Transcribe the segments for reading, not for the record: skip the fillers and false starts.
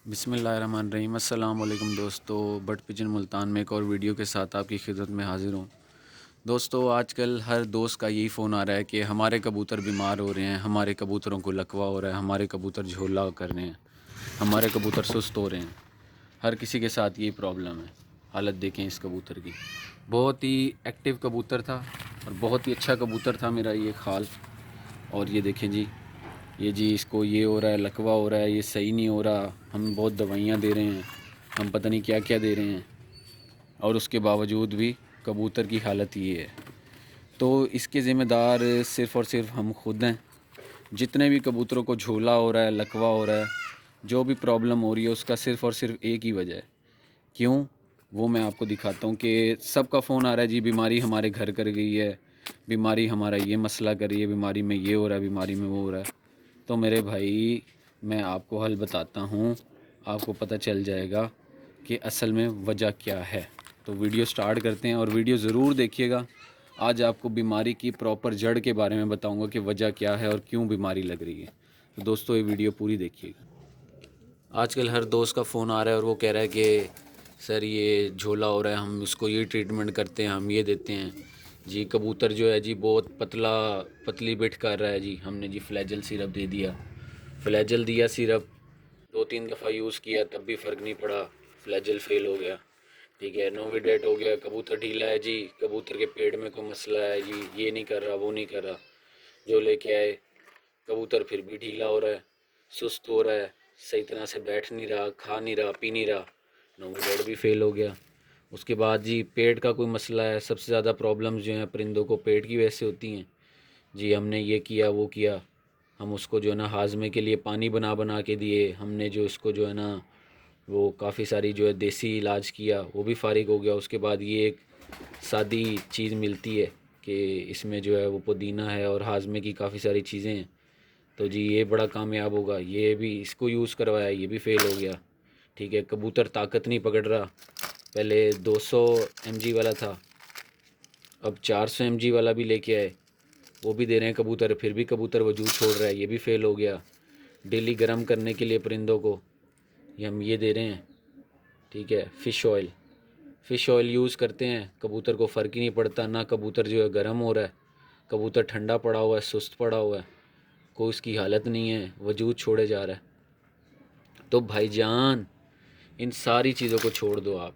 बिस्मिल्लाहिर्रहमानिर्रहीम। अस्सलाम वालेकुम दोस्तों, बट पिजन मुल्तान में एक और वीडियो के साथ आपकी खिदमत में हाज़िर हूँ। दोस्तों, आजकल हर दोस्त का यही फ़ोन आ रहा है कि हमारे कबूतर बीमार हो रहे हैं, हमारे कबूतरों को लकवा हो रहा है, हमारे कबूतर झोला कर रहे हैं, हमारे कबूतर सुस्त हो रहे हैं। हर किसी के साथ यही प्रॉब्लम है। हालत देखें इस कबूतर की। बहुत ही एक्टिव कबूतर था और बहुत ही अच्छा कबूतर था मेरा ये खाल। और ये देखें जी, ये जी इसको ये हो रहा है, लकवा हो रहा है, ये सही नहीं हो रहा। हम बहुत दवाइयाँ दे रहे हैं, हम पता नहीं क्या क्या दे रहे हैं, और उसके बावजूद भी कबूतर की हालत ये है। तो इसके ज़िम्मेदार सिर्फ़ और सिर्फ हम खुद हैं। जितने भी कबूतरों को झोला हो रहा है, लकवा हो रहा है, जो भी प्रॉब्लम हो रही है, उसका सिर्फ़ और सिर्फ एक ही वजह है। क्यों? वो मैं आपको दिखाता हूँ कि सबका फ़ोन आ रहा है जी, बीमारी हमारे घर कर गई है, बीमारी हमारा ये मसला कर रही है, बीमारी में ये हो रहा है, बीमारी में वो हो रहा है। तो मेरे भाई, मैं आपको हल बताता हूँ, आपको पता चल जाएगा कि असल में वजह क्या है। तो वीडियो स्टार्ट करते हैं और वीडियो ज़रूर देखिएगा। आज आपको बीमारी की प्रॉपर जड़ के बारे में बताऊँगा कि वजह क्या है और क्यों बीमारी लग रही है। तो दोस्तों, ये वीडियो पूरी देखिएगा। आजकल हर दोस्त का फ़ोन आ रहा है और वो कह रहा है कि सर ये झोला हो रहा है, हम उसको ये ट्रीटमेंट करते हैं, हम ये देते हैं जी। कबूतर जो है जी बहुत पतली बिठ कर रहा है जी। हमने जी फ्लैजल सिरप दे दिया, फ्लैजल दिया सिरप, 2-3 दफ़ा यूज़ किया तब भी फ़र्क नहीं पड़ा, फ्लैजल फेल हो गया। ठीक है, नोविडेट हो गया, कबूतर ढीला है जी, कबूतर के पेट में कोई मसला है जी, ये नहीं कर रहा, वो नहीं कर रहा। जो लेके आए कबूतर फिर भी ढीला हो रहा है, सुस्त हो रहा है, सही तरह से बैठ नहीं रहा, खा नहीं रहा, पी नहीं रहा। नोविडेट भी फेल हो गया। उसके बाद जी पेट का कोई मसला है। सबसे ज़्यादा प्रॉब्लम्स जो हैं परिंदों को पेट की वजह से होती हैं जी। हमने ये किया वो किया, हम उसको जो है ना हाजमे के लिए पानी बना बना के दिए, हमने जो इसको जो है ना वो काफ़ी सारी जो है देसी इलाज किया, वो भी फ़ारिग हो गया। उसके बाद ये एक सादी चीज़ मिलती है कि इसमें जो है वो पुदीना है और हाजमे की काफ़ी सारी चीज़ें हैं, तो जी ये बड़ा कामयाब होगा। ये भी इसको यूज़ करवाया, ये भी फेल हो गया। ठीक है, कबूतर ताकत नहीं पकड़ रहा। पहले 200 mg वाला था, अब 400 mg वाला भी लेके आए, वो भी दे रहे हैं कबूतर, फिर भी कबूतर वजूद छोड़ रहा है, ये भी फेल हो गया। डेली गर्म करने के लिए परिंदों को ये हम ये दे रहे हैं। ठीक है, फ़िश ऑयल यूज़ करते हैं, कबूतर को फ़र्क ही नहीं पड़ता। ना कबूतर जो है गर्म हो रहा है, कबूतर ठंडा पड़ा हुआ है, सुस्त पड़ा हुआ है, कोई उसकी हालत नहीं है, वजूद छोड़े जा रहा है। तो भाईजान, इन सारी चीज़ों को छोड़ दो, आप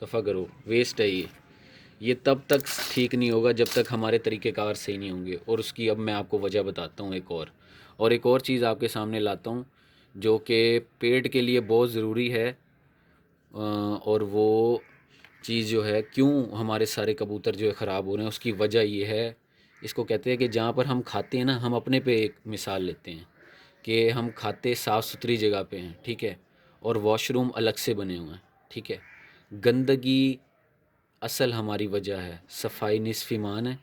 दफ़ा करो, वेस्ट है ये तब तक ठीक नहीं होगा जब तक हमारे तरीक़ेकार सही नहीं होंगे। और उसकी अब मैं आपको वजह बताता हूँ एक और चीज़ आपके सामने लाता हूँ जो कि पेट के लिए बहुत ज़रूरी है। और वो चीज़ जो है, क्यों हमारे सारे कबूतर जो है ख़राब हो रहे हैं, उसकी वजह ये है। इसको कहते हैं कि जहाँ पर हम खाते हैं ना, हम अपने पे एक मिसाल लेते हैं कि हम खाते साफ़ सुथरी जगह पे हैं, ठीक है, और वॉशरूम अलग से बने हुए हैं, ठीक है। गंदगी असल हमारी वजह है, सफाई निस्फ़ ईमान है।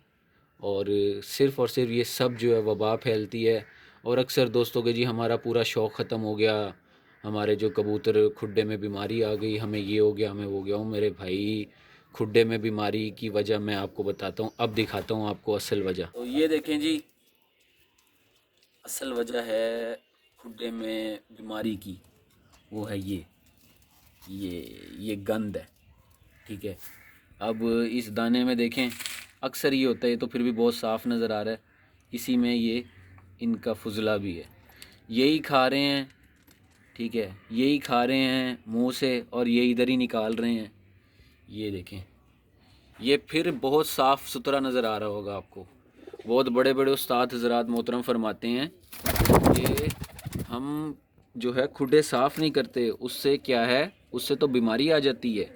और सिर्फ़ ये सब जो है वबा फैलती है। और अक्सर दोस्तों के जी हमारा पूरा शौक़ ख़त्म हो गया, हमारे जो कबूतर खुड्डे में बीमारी आ गई, हमें ये हो गया, हमें वो गया। हूँ मेरे भाई, खुड्डे में बीमारी की वजह मैं आपको बताता हूँ, अब दिखाता हूँ आपको असल वजह। तो ये देखें जी, असल वजह है खुड्डे में बीमारी की, वो है ये गंद है, ठीक है। अब इस दाने में देखें, अक्सर ये होता है, ये तो फिर भी बहुत साफ़ नज़र आ रहा है, इसी में ये इनका फुजला भी है, यही खा रहे हैं, ठीक है, यही खा रहे हैं मुंह से और ये इधर ही निकाल रहे हैं। ये देखें, ये फिर बहुत साफ़ सुथरा नज़र आ रहा होगा आपको। बहुत बड़े बड़े उस्ताद हज़रात मोहतरम फरमाते हैं कि हम जो है खुडे साफ़ नहीं करते, उससे क्या है, उससे तो बीमारी आ जाती है।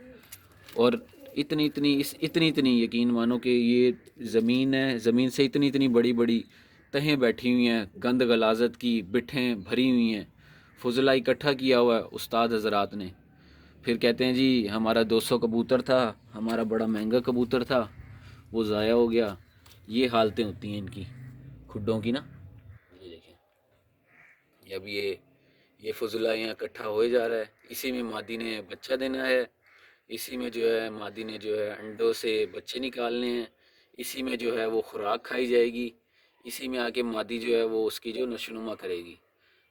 और इतनी इतनी यकीन मानो कि ये ज़मीन है, ज़मीन से इतनी इतनी बड़ी बड़ी तहें बैठी हुई हैं, गंद गलाजत की बिठें भरी हुई हैं, फुजला इकट्ठा किया हुआ है उस्ताद हज़रात ने। फिर कहते हैं जी हमारा 200 कबूतर था, हमारा बड़ा महंगा कबूतर था, वो ज़ाया हो गया। ये हालतें होती हैं इनकी खुड्डों की ना। ये देखें, अब ये फुजला यहाँ इकट्ठा हो जा रहा है, इसी में मादी ने बच्चा देना है, इसी में जो है मादी ने जो है अंडों से बच्चे निकालने हैं, इसी में जो है वो खुराक खाई जाएगी, इसी में आके मादी जो है वो उसकी जो नशोनुमा करेगी।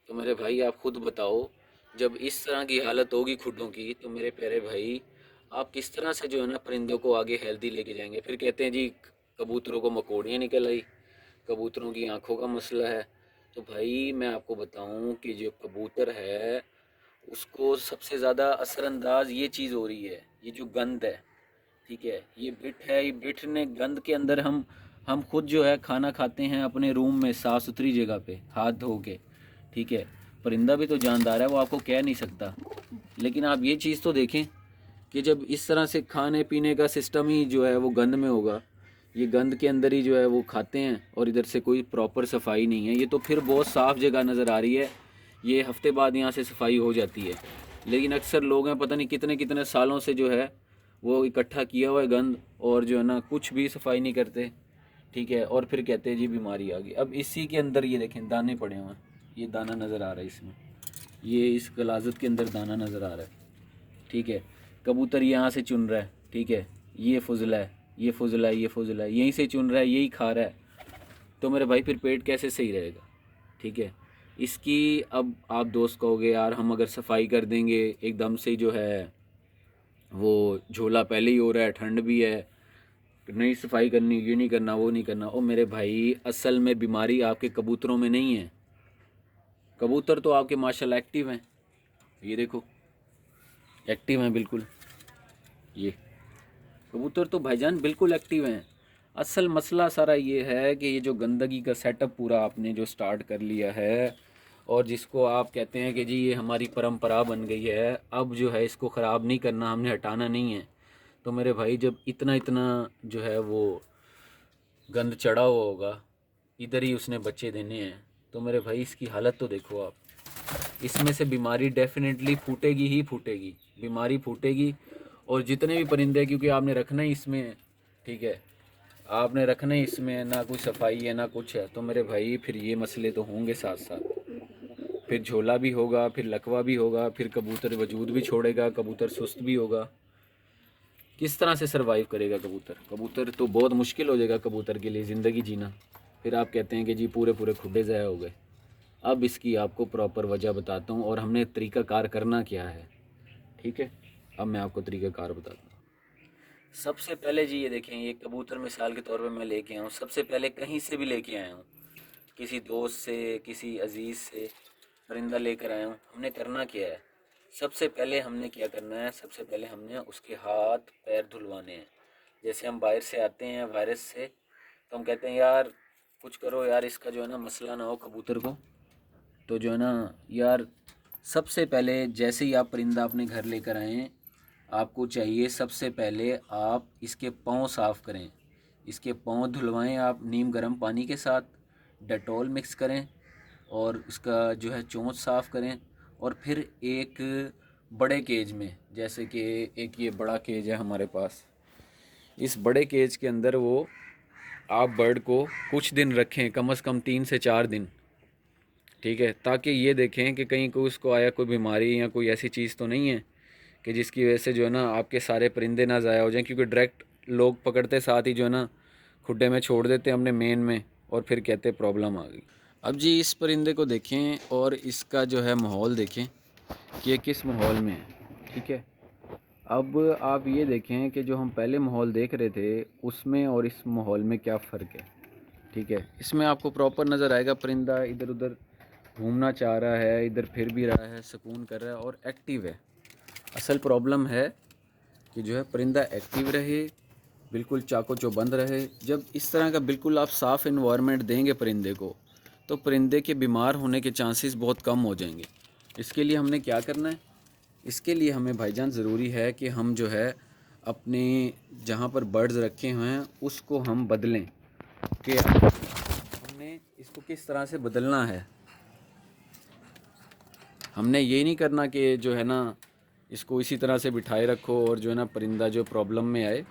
तो मेरे भाई, आप खुद बताओ जब इस तरह की हालत होगी खुडों की, तो मेरे प्यारे भाई आप किस तरह से जो है ना परिंदों को आगे हेल्दी लेके जाएंगे। फिर कहते हैं जी कबूतरों को मकोड़ियाँ निकल आई, कबूतरों की आंखों का मसला है। तो भाई मैं आपको बताऊं कि जो कबूतर है उसको सबसे ज़्यादा असरअंदाज ये चीज़ हो रही है, ये जो गंद है। ठीक है, ये बिट है, ये बिट ने गंद के अंदर हम खुद जो है खाना खाते हैं अपने रूम में साफ़ सुथरी जगह पे हाथ धो के। ठीक है, परिंदा भी तो जानदार है, वो आपको कह नहीं सकता। लेकिन आप ये चीज़ तो देखें कि जब इस तरह से खाने पीने का सिस्टम ही जो है वो गंद में होगा, ये गंद के अंदर ही जो है वो खाते हैं, और इधर से कोई प्रॉपर सफाई नहीं है। ये तो फिर बहुत साफ़ जगह नज़र आ रही है, ये हफ्ते बाद यहाँ से सफाई हो जाती है। लेकिन अक्सर लोग हैं पता नहीं कितने कितने सालों से जो है वो इकट्ठा किया हुआ है गंद, और जो है ना कुछ भी सफाई नहीं करते। ठीक है, और फिर कहते हैं जी बीमारी आ गई। अब इसी के अंदर ये देखें दाने पड़े हुए हैं, ये दाना नज़र आ रहा है इसमें, ये इस गलाजत के अंदर दाना नज़र आ रहा है। ठीक है, कबूतर यहाँ से चुन रहा है। ठीक है, ये फुजला है, ये फुजला है, ये फुजला है, यहीं से चुन रहा है, यही खा रहा है। तो मेरे भाई फिर पेट कैसे सही रहेगा। ठीक है, इसकी अब आप दोस्त कहोगे यार हम अगर सफाई कर देंगे एकदम से जो है वो झोला पहले ही हो रहा है, ठंड भी है, नहीं सफाई करनी, ये नहीं करना, वो नहीं करना। ओ मेरे भाई असल में बीमारी आपके कबूतरों में नहीं है। कबूतर तो आपके माशाल्लाह एक्टिव हैं, ये देखो एक्टिव हैं बिल्कुल। ये कबूतर तो भाईजान बिल्कुल एक्टिव हैं। असल मसला सारा ये है कि ये जो गंदगी का सेटअप पूरा आपने जो स्टार्ट कर लिया है, और जिसको आप कहते हैं कि जी ये हमारी परंपरा बन गई है, अब जो है इसको ख़राब नहीं करना, हमने हटाना नहीं है। तो मेरे भाई जब इतना इतना जो है वो गंद चढ़ा हुआ होगा, इधर ही उसने बच्चे देने हैं, तो मेरे भाई इसकी हालत तो देखो आप। इसमें से बीमारी डेफिनेटली फूटेगी ही फूटेगी, बीमारी फूटेगी। और जितने भी परिंदे, क्योंकि आपने रखना ही इसमें है। ठीक है, आपने रखना ही इसमें है, ना कोई सफाई है ना कुछ है, तो मेरे भाई फिर ये मसले तो होंगे साथ साथ। फिर झोला भी होगा, फिर लकवा भी होगा, फिर कबूतर वजूद भी छोड़ेगा, कबूतर सुस्त भी होगा। किस तरह से सरवाइव करेगा कबूतर। कबूतर तो बहुत मुश्किल हो जाएगा कबूतर के लिए ज़िंदगी जीना। फिर आप कहते हैं कि जी पूरे पूरे खुडे ज़ाया हो गए। अब इसकी आपको प्रॉपर वजह बताता हूँ और हमने तरीक़ाकार करना क्या है। ठीक है, अब मैं आपको तरीक़ाकार बताता हूँ। सबसे पहले जी ये देखें, ये कबूतर मिसाल के तौर पे मैं लेके आया हूँ, सबसे पहले कहीं से भी लेके आया हूँ, किसी दोस्त से, किसी अजीज़ से परिंदा लेकर आया हूँ। हमने करना क्या है, सबसे पहले हमने क्या करना है, सबसे पहले हमने उसके हाथ पैर धुलवाने हैं। जैसे हम बाहर से आते हैं वायरस से, तो हम कहते हैं यार कुछ करो यार, इसका जो है ना मसला ना हो कबूतर को। तो जो है ना यार, सबसे पहले जैसे ही आप परिंदा अपने घर लेकर आएँ, आपको चाहिए सबसे पहले आप इसके पाँव साफ़ करें, इसके पाँव धुलवाएं आप नीम गर्म पानी के साथ, डेटॉल मिक्स करें, और इसका जो है चोंच साफ़ करें। और फिर एक बड़े केज में, जैसे कि एक ये बड़ा केज है हमारे पास, इस बड़े केज के अंदर वो आप बर्ड को कुछ दिन रखें, कम से कम 3 से 4 दिन। ठीक है, ताकि ये देखें कि कहीं कोई उसको आया कोई बीमारी या कोई ऐसी चीज़ तो नहीं है कि जिसकी वजह से जो है ना आपके सारे परिंदे ना ज़ाया हो जाएं। क्योंकि डायरेक्ट लोग पकड़ते साथ ही जो है ना खुड्डे में छोड़ देते हैं अपने मेन में, और फिर कहते प्रॉब्लम आ गई। अब जी इस परिंदे को देखें और इसका जो है माहौल देखें कि ये किस माहौल में है। ठीक है, अब आप ये देखें कि जो हम पहले माहौल देख रहे थे उसमें और इस माहौल में क्या फ़र्क है। ठीक है, इसमें आपको प्रॉपर नज़र आएगा परिंदा इधर उधर घूमना चाह रहा है, इधर फिर भी रहा है, सुकून कर रहा है और एक्टिव है। असल प्रॉब्लम है कि जो है परिंदा एक्टिव रहे, बिल्कुल चाको चौबंद रहे। जब इस तरह का बिल्कुल आप साफ़ इन्वायरमेंट देंगे परिंदे को, तो परिंदे के बीमार होने के चांसेस बहुत कम हो जाएंगे। इसके लिए हमने क्या करना है, इसके लिए हमें भाईजान ज़रूरी है कि हम जो है अपने जहाँ पर बर्ड्स रखे हुए हैं उसको हम बदलें, कि हमने इसको किस तरह से बदलना है। हमने ये नहीं करना कि जो है ना इसको इसी तरह से बिठाए रखो और जो है ना परिंदा जो प्रॉब्लम में आए।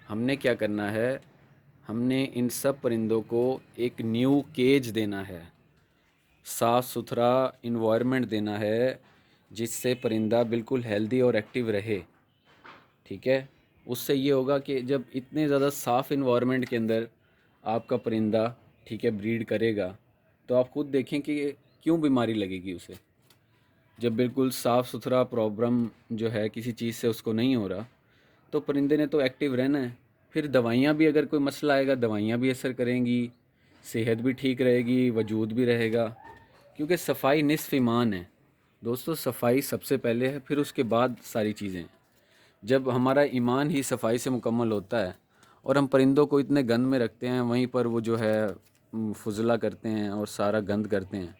हमने क्या करना है, हमने इन सब परिंदों को एक न्यू केज देना है, साफ़ सुथरा इन्वायरमेंट देना है, जिससे परिंदा बिल्कुल हेल्दी और एक्टिव रहे। ठीक है, उससे ये होगा कि जब इतने ज़्यादा साफ़ इन्वायरमेंट के अंदर आपका परिंदा ठीक है ब्रीड करेगा, तो आप खुद देखें कि क्यों बीमारी लगेगी उसे। जब बिल्कुल साफ़ सुथरा प्रॉब्लम जो है किसी चीज़ से उसको नहीं हो रहा, तो परिंदे ने तो एक्टिव रहना है। फिर दवाइयाँ भी, अगर कोई मसला आएगा दवाइयाँ भी असर करेंगी, सेहत भी ठीक रहेगी, वजूद भी रहेगा, क्योंकि सफाई निस्फ़ ईमान है। दोस्तों, सफाई सबसे पहले है, फिर उसके बाद सारी चीज़ें। जब हमारा ईमान ही सफाई से मुकम्मल होता है और हम परिंदों को इतने गंद में रखते हैं, वहीं पर वो जो है फुजला करते हैं और सारा गंद करते हैं,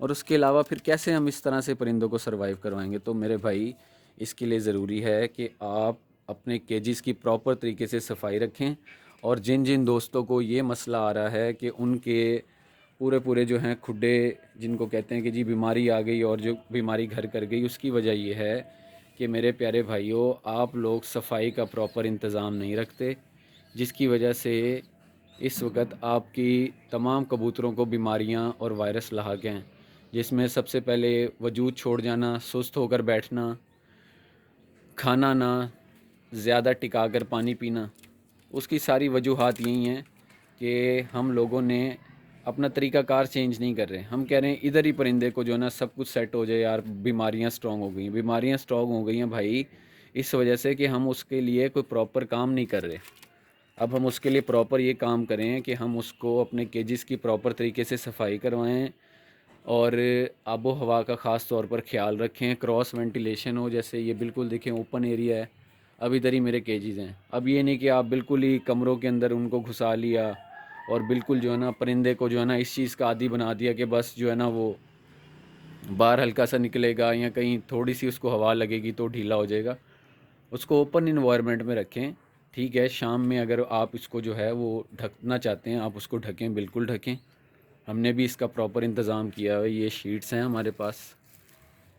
और उसके अलावा फिर कैसे हम इस तरह से परिंदों को सरवाइव करवाएंगे। तो मेरे भाई, इसके लिए ज़रूरी है कि आप अपने केजेस की प्रॉपर तरीके से सफाई रखें। और जिन जिन दोस्तों को ये मसला आ रहा है कि उनके पूरे पूरे जो हैं खुड्डे, जिनको कहते हैं कि जी बीमारी आ गई और जो बीमारी घर कर गई, उसकी वजह ये है कि मेरे प्यारे भाइयों, आप लोग सफाई का प्रॉपर इंतज़ाम नहीं रखते, जिसकी वजह से इस वक्त आपकी तमाम कबूतरों को बीमारियां और वायरस लाक हैं, जिसमें सबसे पहले वजूद छोड़ जाना, सुस्त होकर बैठना, खाना ना, ज़्यादा टिका कर पानी पीना। उसकी सारी वजूहात यही हैं कि हम लोगों ने अपना तरीक़ाकार चेंज नहीं कर रहे। हम कह रहे हैं इधर ही परिंदे को जो है ना सब कुछ सेट हो जाए यार, बीमारियां स्ट्रॉन्ग हो गई हैं। बीमारियां स्ट्रॉन्ग हो गई हैं भाई, इस वजह से कि हम उसके लिए कोई प्रॉपर काम नहीं कर रहे। अब हम उसके लिए प्रॉपर ये काम करें कि हम उसको अपने केजेस की प्रॉपर तरीके से सफाई करवाएं और आबो हवा का ख़ास तौर पर ख्याल रखें, क्रॉस वेंटिलेशन हो। जैसे ये बिल्कुल देखें ओपन एरिया है, अब इधर ही मेरे केजेस हैं। अब ये नहीं कि आप बिल्कुल ही कमरों के अंदर उनको घुसा लिया और बिल्कुल जो है ना परिंदे को जो है ना इस चीज़ का आदी बना दिया कि बस जो है ना वो बाहर हल्का सा निकलेगा या कहीं थोड़ी सी उसको हवा लगेगी तो ढीला हो जाएगा। उसको ओपन इन्वायरमेंट में रखें। ठीक है, शाम में अगर आप इसको जो है वो ढकना चाहते हैं, आप उसको ढकें, बिल्कुल ढकें। हमने भी इसका प्रॉपर इंतज़ाम किया है। ये शीट्स हैं हमारे पास,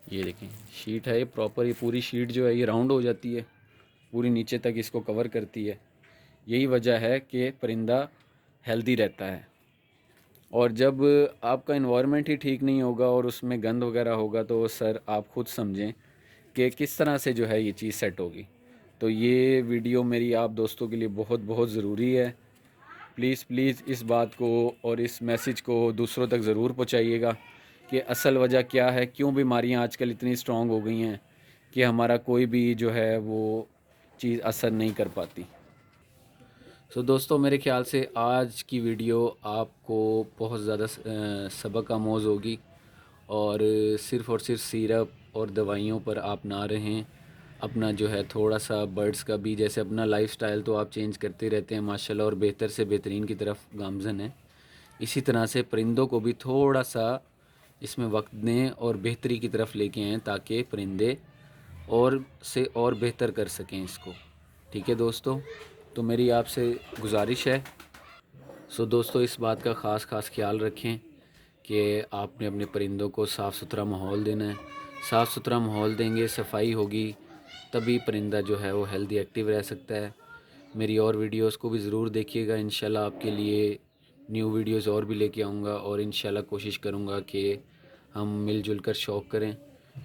ये देखें शीट है, ये प्रॉपर, ये पूरी शीट जो है ये राउंड हो जाती है, पूरी नीचे तक इसको कवर करती है। यही वजह है कि परिंदा हेल्दी रहता है। और जब आपका इन्वायरमेंट ही ठीक नहीं होगा और उसमें गंद वगैरह होगा, तो सर आप खुद समझें कि किस तरह से जो है ये चीज़ सेट होगी। तो ये वीडियो मेरी आप दोस्तों के लिए बहुत बहुत ज़रूरी है। प्लीज़ प्लीज़ इस बात को और इस मैसेज को दूसरों तक ज़रूर पहुँचाइएगा कि असल वजह क्या है, क्यों बीमारियां आजकल इतनी स्ट्रॉन्ग हो गई हैं कि हमारा कोई भी जो है वो चीज़ असर नहीं कर पाती। दोस्तों, मेरे ख़्याल से आज की वीडियो आपको बहुत ज़्यादा सबक आमोज़ होगी, और सिर्फ़ और सिर्फ सिरप और दवाइयों पर आप ना रहें। अपना जो है थोड़ा सा बर्ड्स का भी, जैसे अपना लाइफ़स्टाइल तो आप चेंज करते रहते हैं माशाल्लाह, और बेहतर से बेहतरीन की तरफ गामज़न है। इसी तरह से परिंदों को भी थोड़ा सा इसमें वक्त दें और बेहतरी की तरफ लेके आएँ, ताकि परिंदे और से और बेहतर कर सकें इसको। ठीक है दोस्तों, तो मेरी आपसे गुजारिश है। दोस्तों, इस बात का ख़ास ख्याल रखें कि आपने अपने परिंदों को साफ़ सुथरा माहौल देना है। साफ़ सुथरा माहौल देंगे, सफाई होगी, तभी परिंदा जो है वो हेल्दी एक्टिव रह सकता है। मेरी और वीडियोस को भी ज़रूर देखिएगा। इंशाल्लाह आपके लिए न्यू वीडियोस और भी लेके आऊँगा, और इंशाल्लाह कोशिश करूँगा कि हम मिलजुल कर शौक़ करें।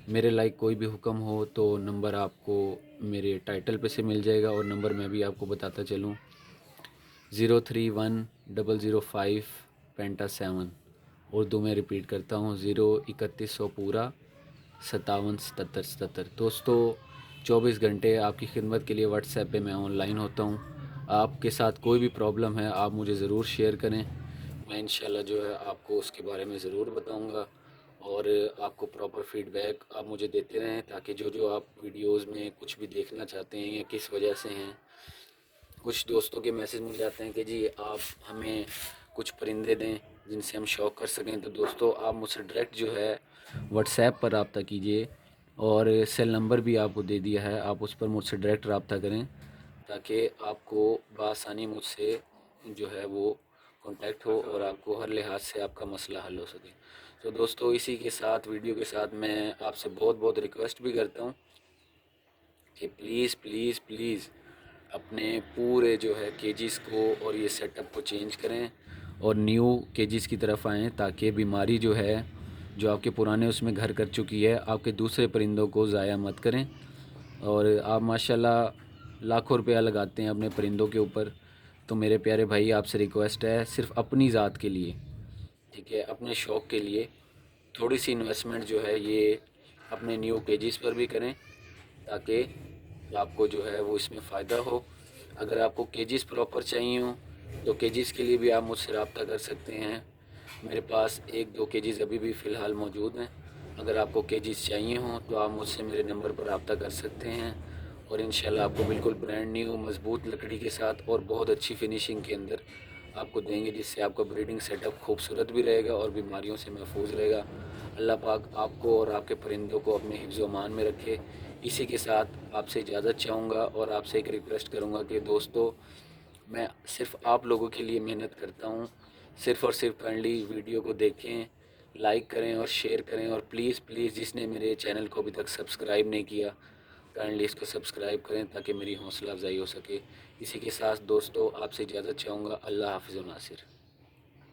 मेरे लाइक कोई भी हुक्म हो तो नंबर आपको मेरे टाइटल पे से मिल जाएगा, और नंबर मैं भी आपको बताता चलूँ, 031005 पेंटा 7। उर्दू में रिपीट करता हूँ, 03100 पूरा 577777। दोस्तों, 24 घंटे आपकी खिदमत के लिए व्हाट्सएप पे मैं ऑनलाइन होता हूँ। आपके साथ कोई भी प्रॉब्लम है आप मुझे ज़रूर शेयर करें, मैं इंशाल्लाह जो है आपको उसके बारे में ज़रूर बताऊँगा, और आपको प्रॉपर फ़ीडबैक आप मुझे देते रहें, ताकि जो जो आप वीडियोज़ में कुछ भी देखना चाहते हैं या किस वजह से हैं। कुछ दोस्तों के मैसेज मिल जाते हैं कि जी आप हमें कुछ परिंदे दें जिनसे हम शौक़ कर सकें। तो दोस्तों, आप मुझसे डायरेक्ट जो है व्हाट्सएप पर रब्ता कीजिए, और सेल नंबर भी आपको दे दिया है, आप उस पर मुझसे डायरेक्ट रब्ता करें, ताकि आपको बआसानी मुझसे जो है वो कांटेक्ट हो और आपको हर लिहाज से आपका मसला हल हो सके। तो दोस्तों, इसी के साथ वीडियो के साथ मैं आपसे बहुत बहुत रिक्वेस्ट भी करता हूँ कि प्लीज़ प्लीज़ प्लीज़ अपने पूरे जो है केजीज़ को और ये सेटअप को चेंज करें और न्यू केजीज़ की तरफ आएँ, ताकि बीमारी जो है जो आपके पुराने उसमें घर कर चुकी है, आपके दूसरे परिंदों को ज़ाया मत करें। और आप माशाल्लाह लाखों रुपया लगाते हैं अपने परिंदों के ऊपर, तो मेरे प्यारे भाई आपसे रिक्वेस्ट है, सिर्फ़ अपनी ज़ात के लिए, ठीक है, अपने शौक़ के लिए थोड़ी सी इन्वेस्टमेंट जो है ये अपने न्यू केजेस पर भी करें, ताकि आपको जो है वो इसमें फ़ायदा हो। अगर आपको केजेस प्रॉपर चाहिए हो तो केजेस के लिए भी आप मुझसे रब्ता कर सकते हैं। मेरे पास 1-2 केजेस अभी भी फ़िलहाल मौजूद हैं। अगर आपको केजेस चाहिए हों तो आप मुझसे मेरे नंबर पर रब्ता कर सकते हैं, और इंशाल्लाह आपको बिल्कुल ब्रांड न्यू मज़बूत लकड़ी के साथ और बहुत अच्छी फिनिशिंग के अंदर आपको देंगे, जिससे आपका ब्रीडिंग सेटअप खूबसूरत भी रहेगा और बीमारियों से महफूज रहेगा। अल्लाह पाक आपको और आपके परिंदों को अपने हिफ्ज़ व अमान में रखे। इसी के साथ आपसे इजाज़त चाहूँगा और आपसे एक रिक्वेस्ट करूँगा कि दोस्तों, मैं सिर्फ़ आप लोगों के लिए मेहनत करता हूँ। सिर्फ़ और सिर्फ काइंडली वीडियो को देखें, लाइक करें और शेयर करें, और प्लीज़ प्लीज़ जिसने मेरे चैनल को अभी तक सब्सक्राइब नहीं किया, काइंडली इसको सब्सक्राइब करें ताकि मेरी हौसला अफजाई हो सके। इसी के साथ दोस्तों, आपसे इजाज़त चाहूँगा। अल्लाह हाफ़िज़ व नासिर।